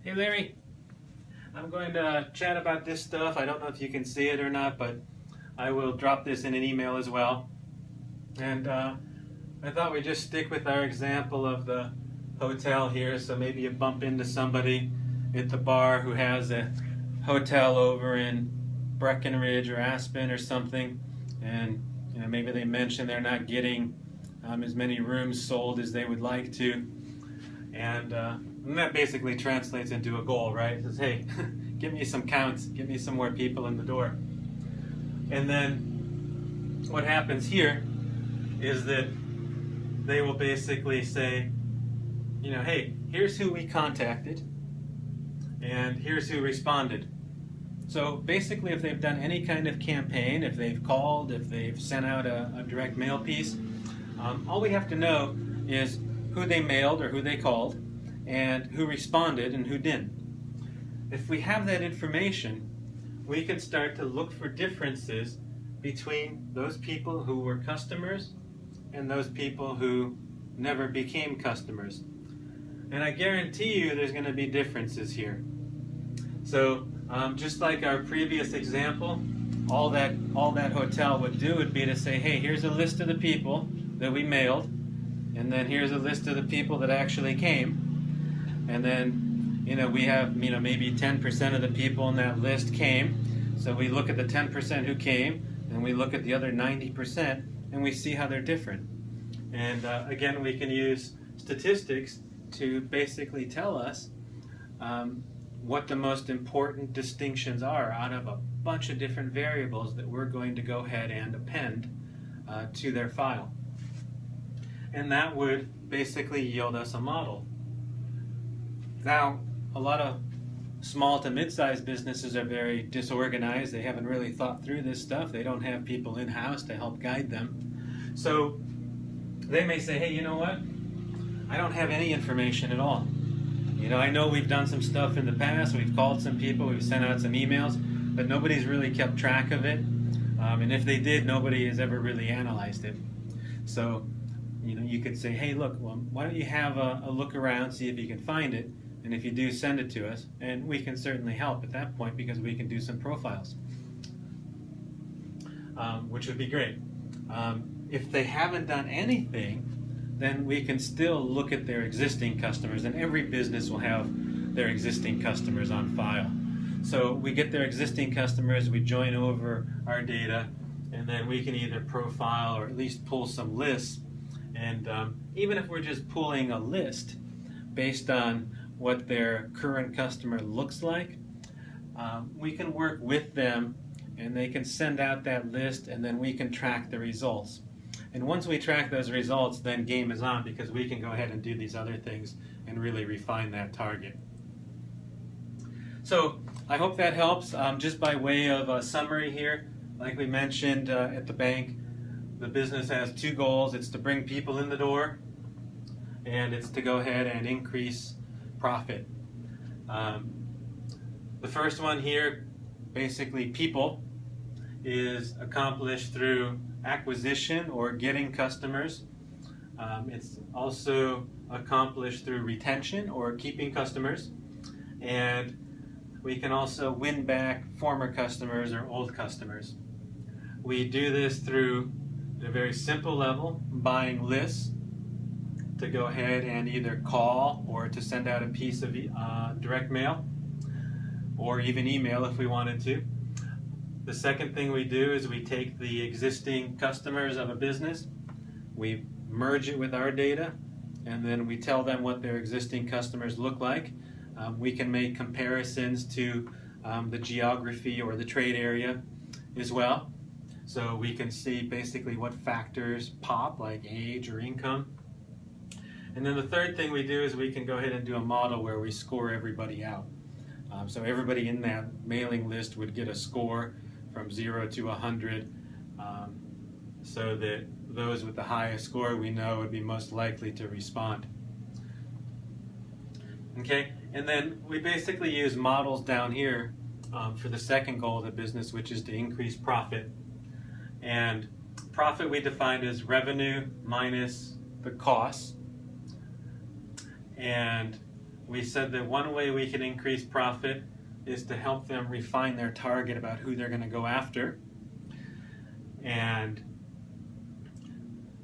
Hey Larry, I'm going to chat about this stuff. I don't know if you can see it or not, but I will drop this in an email as well. And I thought we'd just stick with our example of the hotel here. So maybe you bump into somebody at the bar who has a hotel over in Breckenridge or Aspen or something, and maybe they mention they're not getting as many rooms sold as they would like to. And that basically translates into a goal, right? It says, hey, give me some counts, give me some more people in the door. And then what happens here is that they will basically say, hey, here's who we contacted, and here's who responded. So basically, if they've done any kind of campaign, if they've called, if they've sent out a direct mail piece, all we have to know is who they mailed or who they called, and who responded and who didn't. If we have that information, we can start to look for differences between those people who were customers and those people who never became customers. And I guarantee you there's going to be differences here. So just like our previous example, all that hotel would do would be to say, hey, here's a list of the people that we mailed, and then here's a list of the people that actually came. And then, we have, maybe 10% of the people in that list came. So we look at the 10% who came, and we look at the other 90%, and we see how they're different. And again, we can use statistics to basically tell us what the most important distinctions are out of a bunch of different variables that we're going to go ahead and append to their file. And that would basically yield us a model. Now, a lot of small to mid-sized businesses are very disorganized. They haven't really thought through this stuff. They don't have people in-house to help guide them. So they may say, hey, you know what? I don't have any information at all. I know we've done some stuff in the past. We've called some people. We've sent out some emails, but nobody's really kept track of it. And if they did, nobody has ever really analyzed it. So, you could say, hey, look, well, why don't you have a look around, see if you can find it. And if you do, send it to us, and we can certainly help at that point because we can do some profiles, which would be great. If they haven't done anything, then we can still look at their existing customers, and every business will have their existing customers on file. So we get their existing customers, we join over our data, and then we can either profile or at least pull some lists. And even if we're just pulling a list based on what their current customer looks like, we can work with them, and they can send out that list, and then we can track the results. And once we track those results, then game is on, because we can go ahead and do these other things and really refine that target. So I hope that helps. Just by way of a summary here, like we mentioned at the bank, the business has two goals. It's to bring people in the door, and it's to go ahead and increase profit. The first one here, basically people, is accomplished through acquisition or getting customers. It's also accomplished through retention or keeping customers. And we can also win back former customers or old customers. We do this through, at a very simple level, buying lists to go ahead and either call or to send out a piece of direct mail, or even email if we wanted to. The second thing we do is we take the existing customers of a business, we merge it with our data, and then we tell them what their existing customers look like. We can make comparisons to the geography or the trade area as well. So we can see basically what factors pop, like age or income. And then the third thing we do is we can go ahead and do a model where we score everybody out. So everybody in that mailing list would get a score from 0 to 100, so that those with the highest score we know would be most likely to respond. Okay, and then we basically use models down here for the second goal of the business, which is to increase profit. And profit we defined as revenue minus the costs. And we said that one way we can increase profit is to help them refine their target about who they're going to go after. And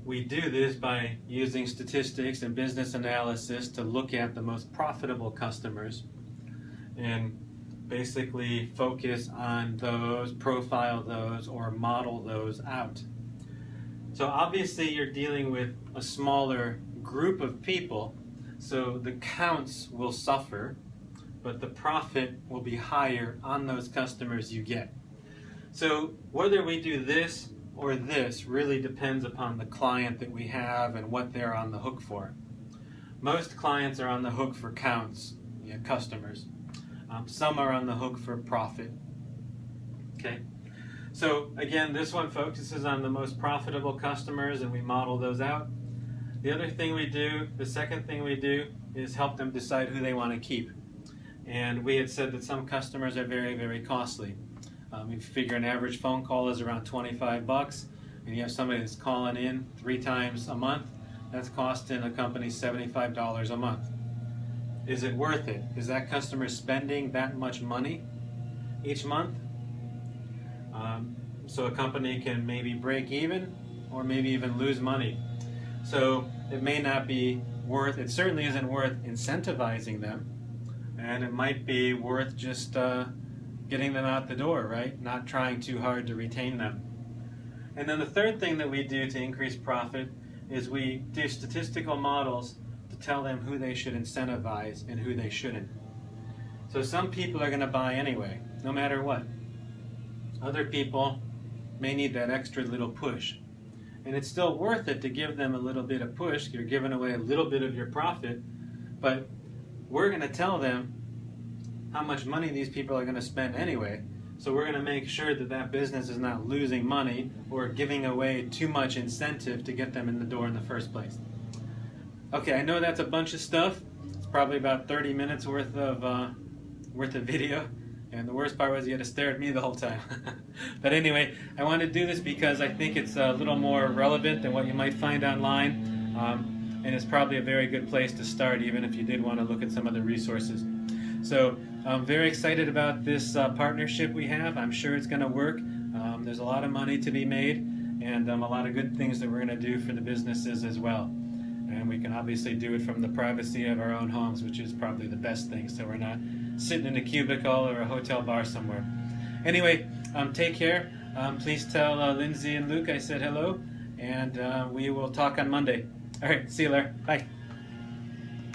we do this by using statistics and business analysis to look at the most profitable customers and basically focus on those, profile those, or model those out. So obviously you're dealing with a smaller group of people, so the counts will suffer, but the profit will be higher on those customers you get. So whether we do this or this really depends upon the client that we have and what they're on the hook for. Most clients are on the hook for counts, customers. Some are on the hook for profit. Okay. So again, this one focuses on the most profitable customers and we model those out. The other thing we do, the second thing we do, is help them decide who they want to keep. And we had said that some customers are very, very costly. You figure an average phone call is around $25, and you have somebody that's calling in 3 times a month, that's costing a company $75 a month. Is it worth it? Is that customer spending that much money each month? So a company can maybe break even or maybe even lose money. So it may not be worth, it certainly isn't worth incentivizing them, and it might be worth just getting them out the door, right? Not trying too hard to retain them. And then the third thing that we do to increase profit is we do statistical models to tell them who they should incentivize and who they shouldn't. So some people are going to buy anyway, no matter what. Other people may need that extra little push. And it's still worth it to give them a little bit of push. You're giving away a little bit of your profit, but we're going to tell them how much money these people are going to spend anyway. So we're going to make sure that that business is not losing money or giving away too much incentive to get them in the door in the first place. Okay, I know that's a bunch of stuff. It's probably about 30 minutes worth of video. And the worst part was you had to stare at me the whole time. But anyway, I wanted to do this because I think it's a little more relevant than what you might find online. And it's probably a very good place to start, even if you did want to look at some other resources. So I'm very excited about this partnership we have. I'm sure it's going to work. There's a lot of money to be made and a lot of good things that we're going to do for the businesses as well. And we can obviously do it from the privacy of our own homes, which is probably the best thing. So we're not sitting in a cubicle or a hotel bar somewhere. Anyway, take care. Please tell Lindsay and Luke I said hello, and we will talk on Monday. All right, see you later. Bye.